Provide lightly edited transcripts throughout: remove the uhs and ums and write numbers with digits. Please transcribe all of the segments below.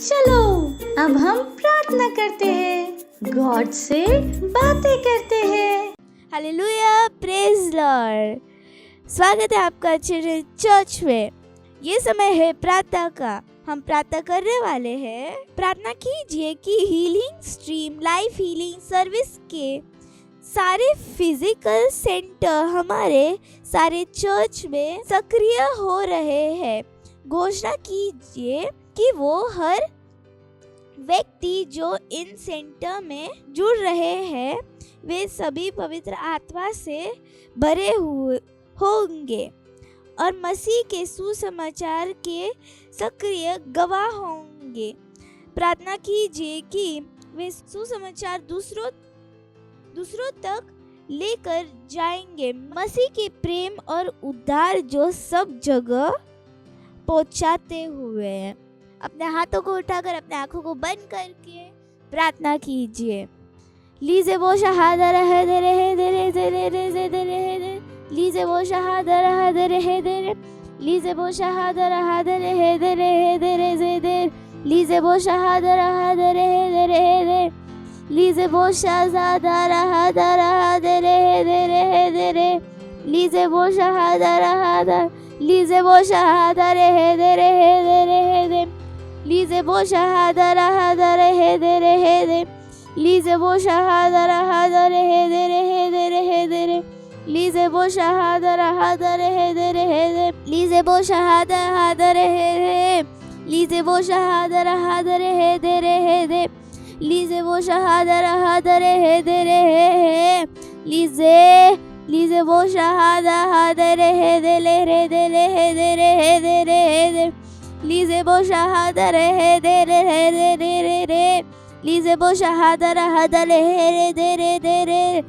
चलो अब हम प्रार्थना करते हैं, गॉड से बातें करते हैं। Hallelujah, praise Lord. स्वागत है आपका चर्च में। ये समय है प्रार्थना का। हम प्रार्थना करने वाले हैं। प्रार्थना कीजिए कि healing stream life healing service के सारे फिजिकल सेंटर हमारे सारे चर्च में सक्रिय हो रहे हैं। घोषणा कीजिए कि वो हर व्यक्ति जो इन सेंटर में जुड़ रहे हैं वे सभी पवित्र आत्मा से भरे हुए होंगे और मसीह के सुसमाचार के सक्रिय गवाह होंगे। प्रार्थना कीजिए कि वे सुसमाचार दूसरों तक लेकर जाएंगे। मसीह के प्रेम और उद्धार जो सब जगह पहुंचाते हुए। अपने हाथों को उठाकर अपने आंखों को बंद करके प्रार्थना कीजिए। लीजे वो शहादर है दे रहे दे रहे दे रहे दे रहे दे रहे लीजे वो शहादर है दे रहे दे रहे लीजे वो शहादर है दे रहे दे रहे दे रहे दे लीजे वो शहादर है दे रहे दे रहे दे लीजे वो शहादर है दे रहे दे रहे दे रहे लीजे वो शहादर है लीजे वो शहादर है दे रहे दे रहे दे लीजे वो शहादर है दे रहे दे रहे दे लीजे वो शहादर है दे रहे दे रहे दे रहे दे लीजे वो शहादर है दे रहे दे रहे दे लीजे वो शहादर है दे रहे दे लीजे वो शहादर है दे रहे दे रहे दे लीजे वो शहादर है दे रहे दे रहे लीजे वो शहादर है दे रहे दे रहे दे रहे दे रहे दे रहे लीजे वो शहादर है दे रहे दे रहे दे लीजे वो शहादर है दे रहे दे रहे दे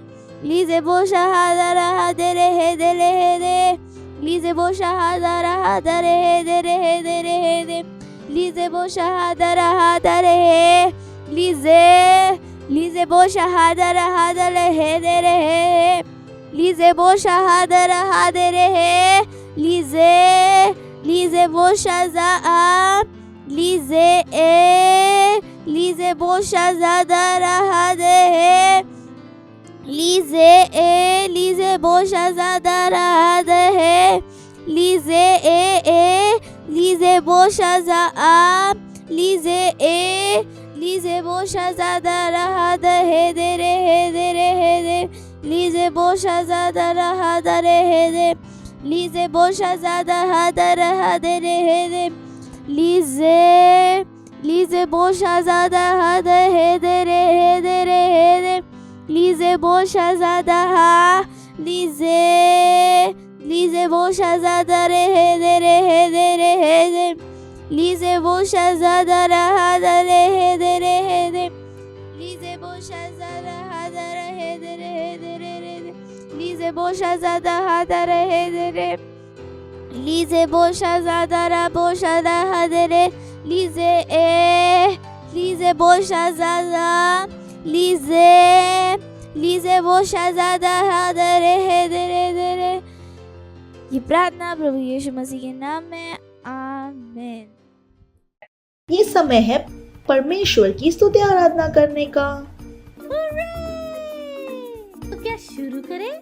लीजे वो शहादर है दे रहे दे रहे दे लीजे वो शहादर है दे रहे दे रहे दे रहे दे लीजे वो शहादर है दे रहे लीजे वो शहादर है दे रहे दे रहे लीजे वो शहादर है दे रहे लीजे वो शजा लीजे वो शजादर है दे लीजे वो शजादर है दे लीजे वो शजा लीजे वो शजादर है दे रहे दे रहे दे लीजे वो शजादर है दे रहे दे लीजे वो शजादर है दे रहे दे रहे दे लीजे वो शजादर है दे रहे दे रहे दे लीजे वो शजादर है लीजे वो शजादर है दे रहे दे रहे दे लीजे वो शजादर है दे रहे दे रहे दे लीजे वो शजादर है दे रहे दे रहे दे रहे लीजे वो शजादर है दे रहे दे रहे लीजे वो शजादर है दे रहे लीजे वो शजादर लीजे वो शजादर है दे रहे दे रहे दे रहे। ये प्रार्थना प्रभु यीशु मसीह के नाम में, आमीन। ये समय है परमेश्वर की स्तुति आराधना करने का। तो क्या शुरू करें?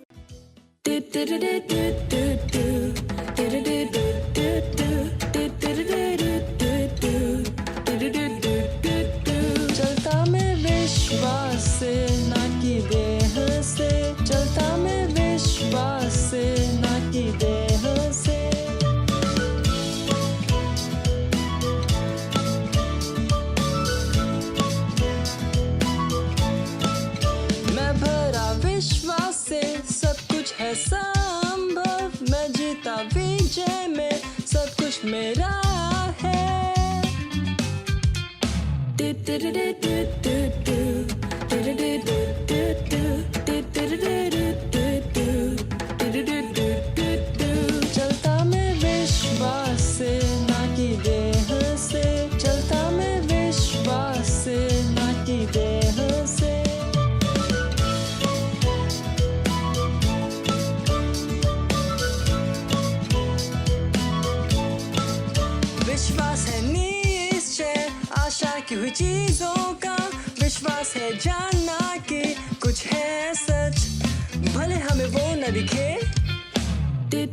चलता मैं विश्वास से ना कि देह से, चलता मैं विश्वास से ना कि देह से। मैं भरा विश्वास से, सब कुछ है संभव। मैं जीता विजय में, सब कुछ मेरा है। चलता मैं विश्वास से ना कि देह से, चलता मैं विश्वास से ना कि देह से। विश्वास है निश्चय, आशा चलता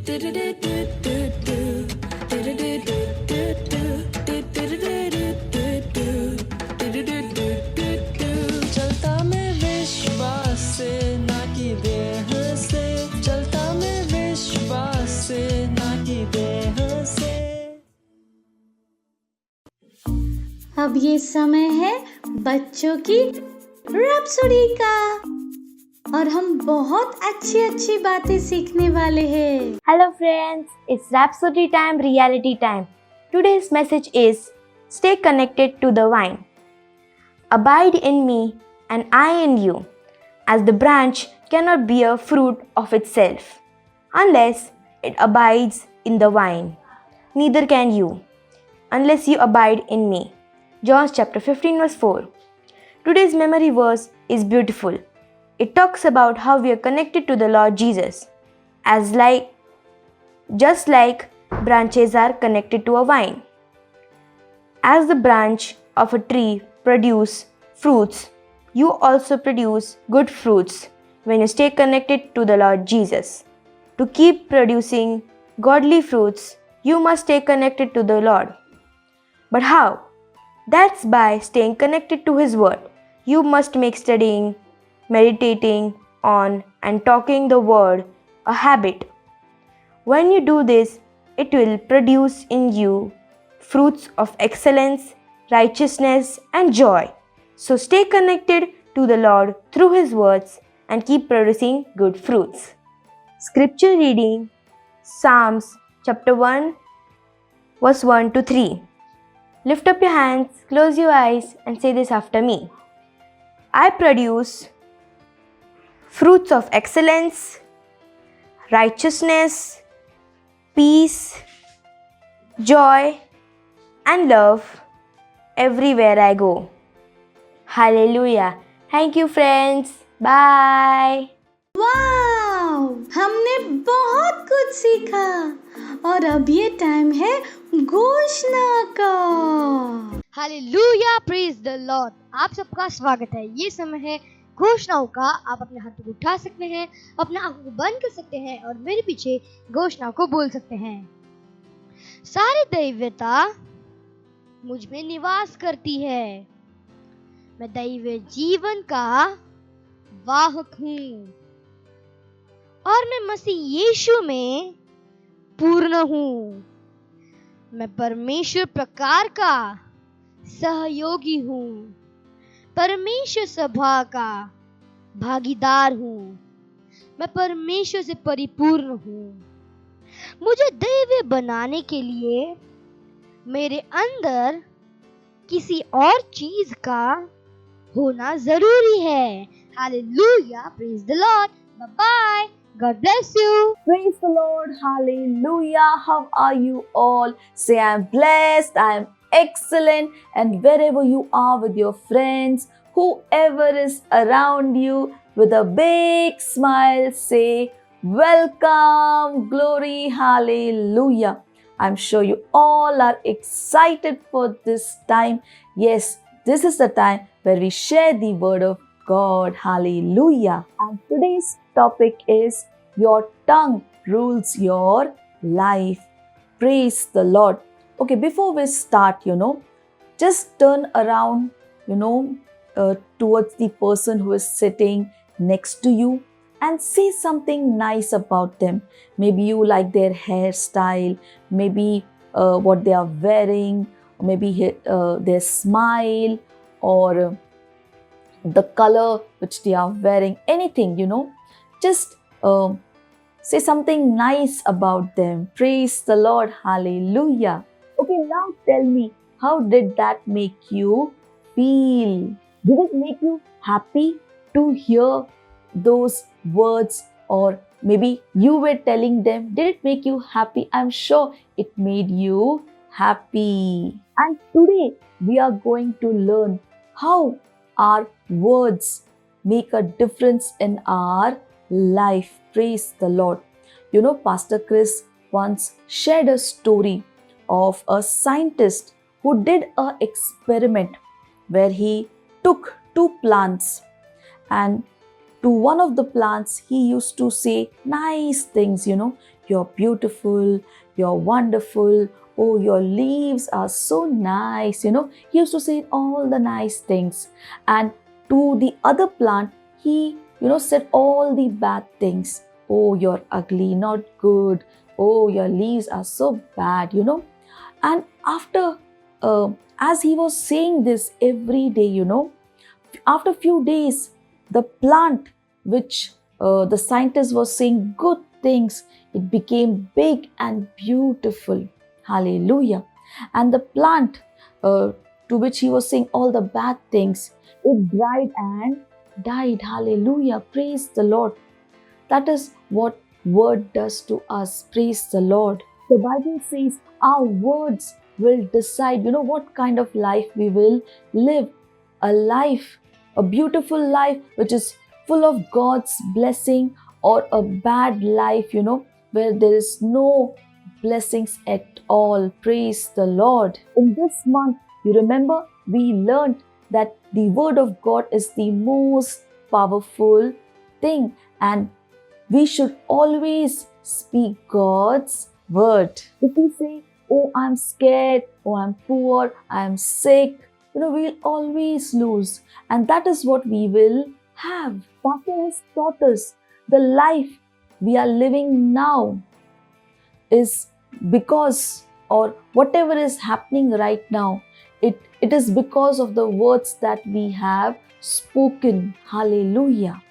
मैं विश्वास से ना कि देह से, चलता मैं विश्वास से ना कि देह से। अब ये समय है बच्चों की रैप्सोडी का और हम बहुत अच्छी अच्छी बातें सीखने वाले हैं। Hello friends, it's Rhapsody time, reality time. Today's message is stay connected to the vine. Abide in me and I in you, as the branch cannot bear fruit of itself unless it abides in the vine. Neither can you unless you abide in me. John chapter 15 verse 4. Today's memory verse is beautiful. It talks about how we are connected to the Lord Jesus, just like branches are connected to a vine. As the branch of a tree produce fruits, you also produce good fruits when you stay connected to the Lord Jesus. To keep producing godly fruits, you must stay connected to the Lord. But how? That's by staying connected to His Word. You must make studying, meditating on, and talking the Word a habit. When you do this, it will produce in you fruits of excellence, righteousness, and joy. So stay connected to the Lord through His words and keep producing good fruits. Scripture reading Psalms chapter 1 verse 1 to 3. Lift up your hands, close your eyes, and say this after me. I produce fruits of excellence, righteousness, peace, joy, and love everywhere I go. Hallelujah. Thank you, friends. Bye. Wow, हमने बहुत कुछ सीखा और अब ये time है घोषणा का। Hallelujah, praise the Lord. आप सबका स्वागत है। ये समय है घोषणाओं का। आप अपने हाथों को उठा सकते हैं, अपने आंखों को बंद कर सकते हैं और मेरे पीछे घोषणा को बोल सकते हैं। सारी दैवता मुझ में निवास करती है। मैं दैवीय जीवन का वाहक हूँ और मैं मसीह यीशु में पूर्ण हूँ। मैं परमेश्वर प्रकार का सहयोगी हूँ, परमेश्वर सभा का भागीदार हूँ। मैं परमेश्वर से परिपूर्ण हूँ। मुझे दैवीय बनाने के लिए मेरे अंदर किसी और चीज का होना जरूरी है। Hallelujah, praise the lord. Bye bye, God bless you. Praise the Lord. Hallelujah. How are you all? Say, I'm blessed, I'm excellent. And wherever you are with your friends, whoever is around you, with a big smile, say, welcome, glory, hallelujah. I'm sure you all are excited for this time. Yes, this is the time where we share the word of God. Hallelujah. And today's topic is your tongue rules your life. Praise the Lord. Okay, before we start, just turn around, towards the person who is sitting next to you and say something nice about them. Maybe you like their hairstyle, maybe what they are wearing, maybe their smile or the color which they are wearing, anything, just say something nice about them. Praise the Lord. Hallelujah. Okay, now tell me, how did that make you feel? Did it make you happy to hear those words, or maybe you were telling them? Did it make you happy? I'm sure it made you happy. And today we are going to learn how our words make a difference in our life. Praise the Lord. Pastor Chris once shared a story of a scientist who did an experiment where he took two plants, and to one of the plants he used to say nice things. you're beautiful, you're wonderful. Oh, your leaves are so nice. He used to say all the nice things. And to the other plant, he, said all the bad things. Oh, you're ugly, not good. Oh, your leaves are so bad. And after, as he was saying this every day, after few days, the plant which the scientist was saying good things, it became big and beautiful. Hallelujah. And the plant to which he was saying all the bad things, it dried and died. Hallelujah. Praise the Lord. That is what word does to us. Praise the Lord. The Bible says our words will decide, what kind of life we will live. A life, a beautiful life which is full of God's blessing, or a bad life, where there is no blessings at all. Praise the Lord. In this month, you remember, we learned that the word of God is the most powerful thing, and we should always speak God's word. If we say, oh, I'm scared, oh, I'm poor, I'm sick, we'll always lose. And that is what we will have. Pastor has taught us the life we are living now is because, or whatever is happening right now, it is because of the words that we have spoken. Hallelujah.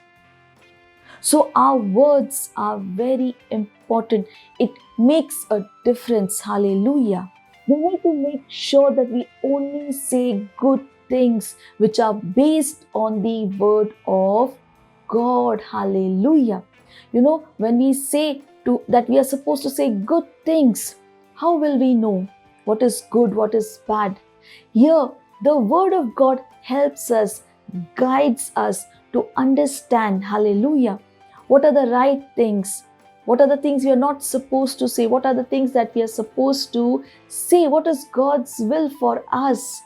So our words are very important. It makes a difference. Hallelujah. We need to make sure that we only say good things which are based on the word of God. Hallelujah. When we say that we are supposed to say good things, how will we know what is good, what is bad? Here, the word of God helps us, guides us to understand, hallelujah, what are the right things, what are the things we are not supposed to say, what are the things that we are supposed to say, what is God's will for us.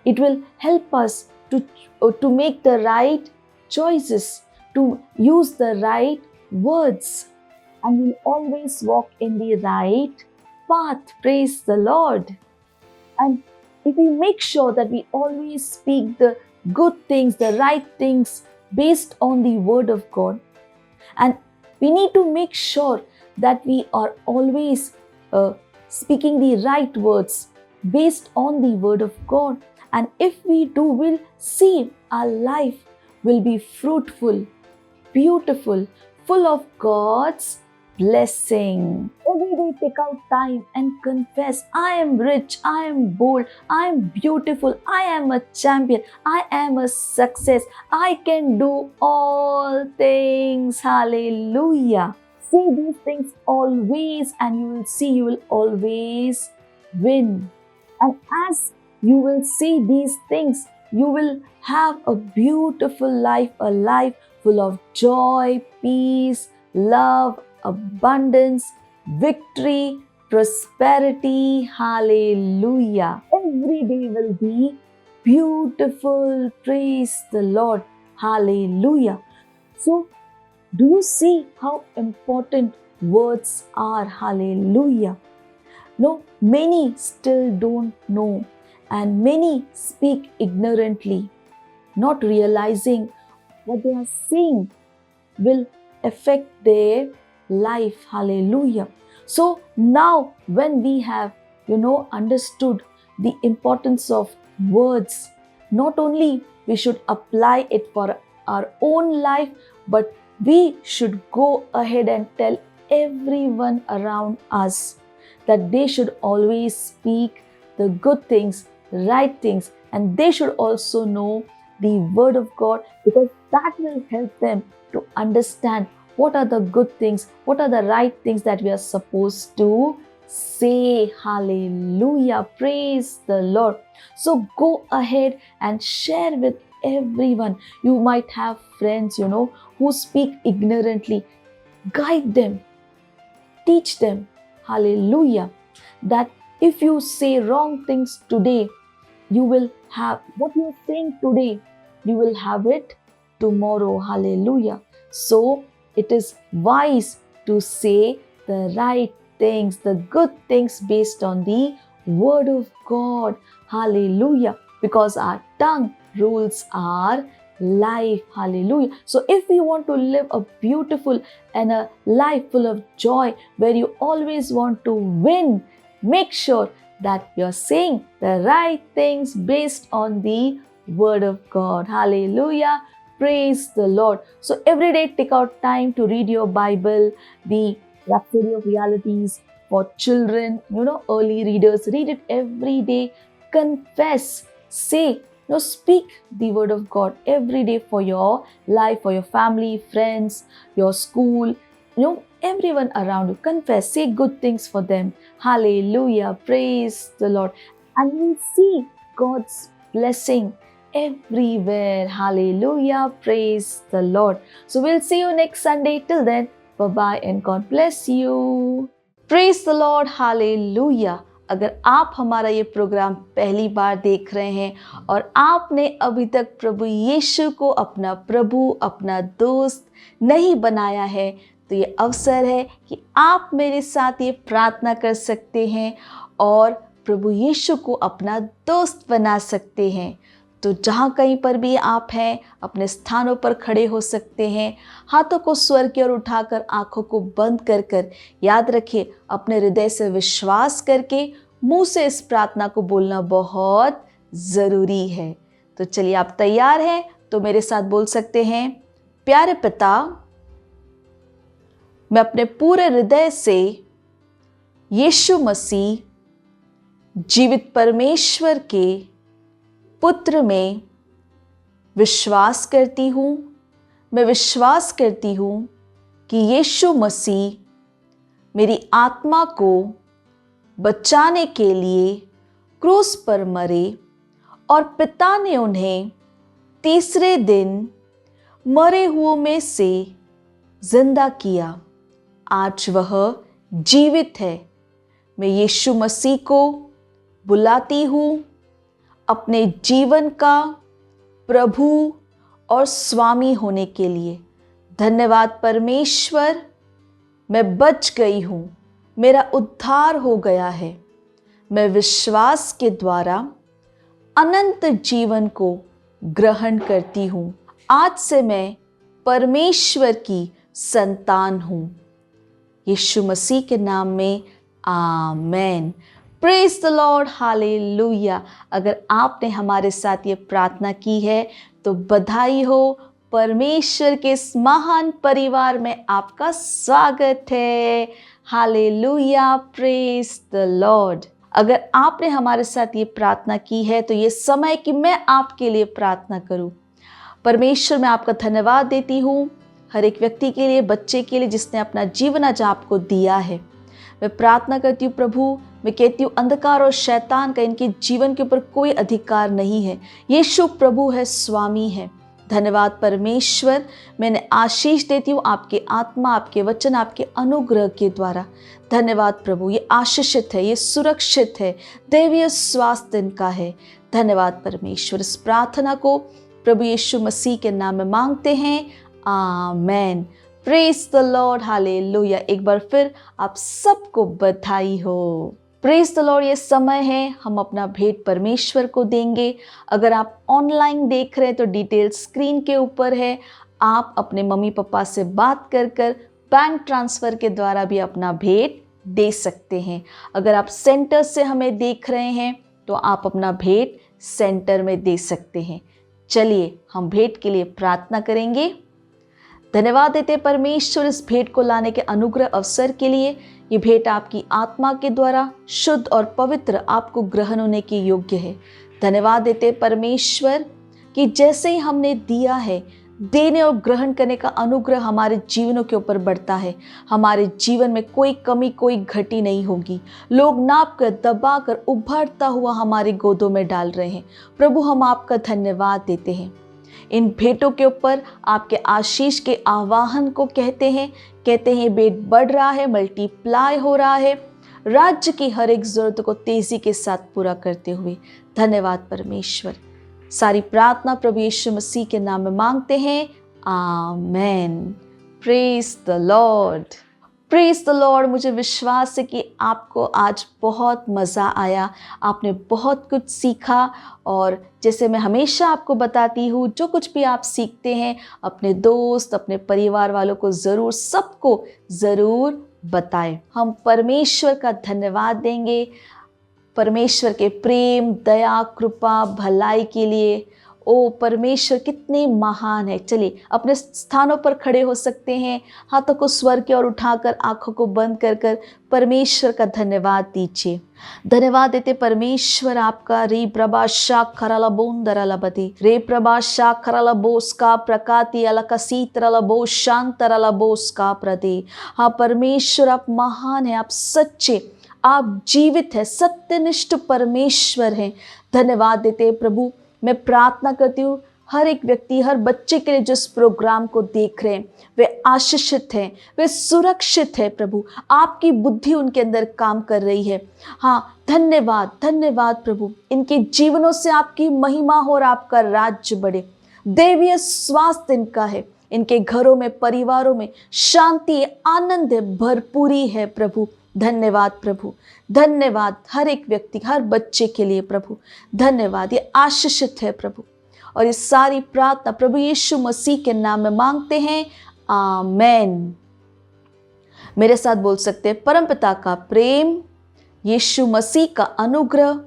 It will help us to make the right choices, to use the right words, and we'll always walk in the right path. Praise the Lord. And if we make sure that we always speak the good things, the right things based on the word of God, and we need to make sure that we are always speaking the right words based on the word of God. And if we do, we'll see our life will be fruitful, beautiful, full of God's blessing. Every day take out time and confess, I am rich, I am bold, I am beautiful, I am a champion, I am a success, I can do all things. Hallelujah. Say these things always, and you will see you will always win. And as you will say these things, you will have a beautiful life, a life full of joy, peace, love, abundance, victory, prosperity. Hallelujah. Every day will be beautiful. Praise the Lord. Hallelujah. So, do you see how important words are? Hallelujah. No, many still don't know, and many speak ignorantly, not realizing what they are saying will affect their life. Hallelujah. So now when we have, understood the importance of words, not only we should apply it for our own life, but we should go ahead and tell everyone around us that they should always speak the good things, right things, and they should also know the word of God, because that will help them to understand what are the good things, what are the right things that we are supposed to say. Hallelujah. Praise the Lord. So go ahead and share with everyone. You might have friends, who speak ignorantly. Guide them. Teach them. Hallelujah. That if you say wrong things today, you will have what you are saying today, you will have it tomorrow. Hallelujah. So it is wise to say the right things, the good things based on the word of God. Hallelujah. Because our tongue rules our life. Hallelujah. So if we want to live a beautiful and a life full of joy where you always want to win, make sure that you're saying the right things based on the word of God. Hallelujah. Praise the Lord. So every day take out time to read your Bible, the Rhapsody of Realities for children, early readers. Read it every day. Confess, say, speak the word of God every day for your life, for your family, friends, your school, everyone around you. Confess, say good things for them. Hallelujah. Praise the Lord. And we'll see God's blessing everywhere. Hallelujah. Praise the Lord. So we'll see you next Sunday. Till then, bye-bye and God bless you. Praise the Lord. Hallelujah. अगर आप हमारा ये programme पहली बार देख रहे हैं और आपने अभी तक प्रभु यीशु को अपना प्रभु, अपना दोस्त नहीं बनाया है, तो ये अवसर है कि आप मेरे साथ ये प्रार्थना कर सकते हैं और प्रभु यीशु को अपना दोस्त बना सकते हैं। तो जहाँ कहीं पर भी आप हैं, अपने स्थानों पर खड़े हो सकते हैं, हाथों को स्वर की ओर उठाकर आंखों को बंद कर कर याद रखिए, अपने हृदय से विश्वास करके मुंह से इस प्रार्थना को बोलना बहुत ज़रूरी है। तो चलिए, आप तैयार हैं तो मेरे साथ बोल सकते हैं, प्यारे पिता, मैं अपने पूरे हृदय से यीशु मसीह जीवित परमेश्वर के पुत्र में विश्वास करती हूँ। मैं विश्वास करती हूँ कि यीशु मसीह मेरी आत्मा को बचाने के लिए क्रूस पर मरे और पिता ने उन्हें तीसरे दिन मरे हुओं में से जिंदा किया। आज वह जीवित है। मैं यीशु मसीह को बुलाती हूँ अपने जीवन का प्रभु और स्वामी होने के लिए। धन्यवाद परमेश्वर, मैं बच गई हूँ, मेरा उद्धार हो गया है। मैं विश्वास के द्वारा अनंत जीवन को ग्रहण करती हूँ। आज से मैं परमेश्वर की संतान हूँ। यीशु मसीह के नाम में amen. Praise the lord, hallelujah. अगर आपने हमारे साथ ये प्रार्थना की है तो बधाई हो। परमेश्वर के इस महान परिवार में आपका स्वागत है। Hallelujah, praise the Lord. अगर आपने हमारे साथ ये प्रार्थना की है तो ये समय कि मैं आपके लिए प्रार्थना करूं। परमेश्वर, मैं आपका धन्यवाद देती हूँ हर एक व्यक्ति के लिए, बच्चे के लिए जिसने अपना जीवन आज आपको दिया है। मैं प्रार्थना करती हूँ प्रभु, मैं कहती हूँ अंधकार और शैतान का इनके जीवन के ऊपर कोई अधिकार नहीं है। यीशु प्रभु है, स्वामी है। धन्यवाद परमेश्वर, मैंने आशीष देती हूँ आपके आत्मा, आपके वचन, आपके अनुग्रह के द्वारा। धन्यवाद प्रभु, ये आशीषित है, ये सुरक्षित है, दैवीय स्वास्थ्य इनका है। धन्यवाद परमेश्वर। इस प्रार्थना को प्रभु यीशु मसीह के नाम में मांगते हैं, amen. Praise the lord, hallelujah. एक बार फिर आप सबको बधाई हो। Praise the lord. ये समय है हम अपना भेंट परमेश्वर को देंगे। अगर आप ऑनलाइन देख रहे हैं तो डिटेल स्क्रीन के ऊपर है। आप अपने मम्मी पापा से बात कर बैंक ट्रांसफ़र के द्वारा भी अपना भेंट दे सकते हैं। अगर आप सेंटर से हमें देख रहे हैं तो आप अपना भेंट सेंटर में दे सकते हैं। चलिए हम भेंट के लिए प्रार्थना करेंगे। धन्यवाद देते परमेश्वर इस भेंट को लाने के अनुग्रह अवसर के लिए। ये भेंट आपकी आत्मा के द्वारा शुद्ध और पवित्र आपको ग्रहण होने के योग्य है। धन्यवाद देते परमेश्वर कि जैसे ही हमने दिया है, देने और ग्रहण करने का अनुग्रह हमारे जीवनों के ऊपर बढ़ता है। हमारे जीवन में कोई कमी, कोई घटी नहीं होगी। लोग नाप कर, दबा कर, उभरता हुआ हमारी गोदों में डाल रहे हैं। प्रभु, हम आपका धन्यवाद देते हैं। इन भेंटों के ऊपर आपके आशीष के आवाहन को कहते हैं भेंट बढ़ रहा है, मल्टीप्लाई हो रहा है, राज्य की हर एक जरूरत को तेजी के साथ पूरा करते हुए। धन्यवाद परमेश्वर। सारी प्रार्थना प्रभु यीशु मसीह के नाम में मांगते हैं, amen. Praise the lord. Praise the lord. मुझे विश्वास है कि आपको आज बहुत मज़ा आया, आपने बहुत कुछ सीखा। और जैसे मैं हमेशा आपको बताती हूँ, जो कुछ भी आप सीखते हैं अपने दोस्त, अपने परिवार वालों को ज़रूर, सबको ज़रूर बताएं। हम परमेश्वर का धन्यवाद देंगे, परमेश्वर के प्रेम, दया, कृपा, भलाई के लिए। ओ परमेश्वर कितने महान है। चलिए अपने स्थानों पर खड़े हो सकते हैं, हाथों को स्वर की ओर उठाकर, आंखों को बंद कर कर परमेश्वर का धन्यवाद दीजिए। धन्यवाद देते परमेश्वर आपका। रे प्रभा शाख खराला बोंदराला बदी, रे प्रभा शाख खराला बोस का प्रकाति अलका सीतराला बोस शांतराला बोस का प्रदे। हाँ परमेश्वर आप महान है, आप सच्चे, आप जीवित है, सत्यनिष्ठ परमेश्वर हैं। धन्यवाद देते प्रभु। मैं प्रार्थना करती हूँ हर एक व्यक्ति, हर बच्चे के लिए जो इस प्रोग्राम को देख रहे हैं, वे आशीषित हैं, वे सुरक्षित है प्रभु। आपकी बुद्धि उनके अंदर काम कर रही है। हाँ धन्यवाद, धन्यवाद प्रभु। इनके जीवनों से आपकी महिमा हो और आपका राज्य बढ़े। दैवीय स्वास्थ्य इनका है, इनके घरों में, परिवारों में शांति, आनंद है, भरपूरी है प्रभु। धन्यवाद प्रभु, धन्यवाद हर एक व्यक्ति, हर बच्चे के लिए प्रभु। धन्यवाद, ये आशीषित है प्रभु। और ये सारी प्रार्थना प्रभु यीशु मसीह के नाम में मांगते हैं, आमेन। मेरे साथ बोल सकते हैं, परमपिता का प्रेम, यीशु मसीह का अनुग्रह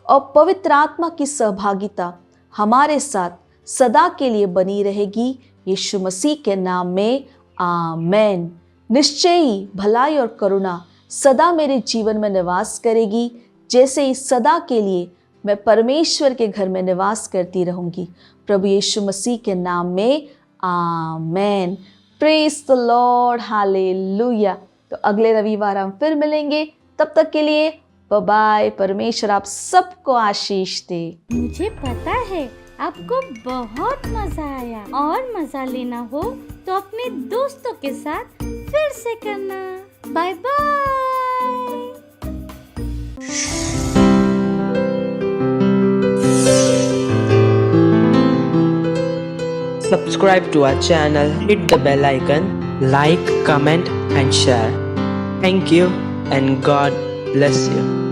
और पवित्र आत्मा की सहभागिता हमारे साथ सदा के लिए बनी रहेगी, यीशु मसीह के नाम में, आमेन। निश्चय ही भलाई और करुणा सदा मेरे जीवन में निवास करेगी, जैसे ही सदा के लिए मैं परमेश्वर के घर में निवास करती रहूंगी, प्रभु यीशु मसीह के नाम में, amen. Praise the lord, hallelujah. तो अगले रविवार हम फिर मिलेंगे, तब तक के लिए बाय बाय। परमेश्वर आप सबको आशीष दे। मुझे पता है आपको बहुत मजा आया, और मजा लेना हो तो अपने दोस्तों के साथ फिर से करना। Bye bye. Subscribe to our channel, hit the bell icon, like, comment and share. Thank you and God bless you.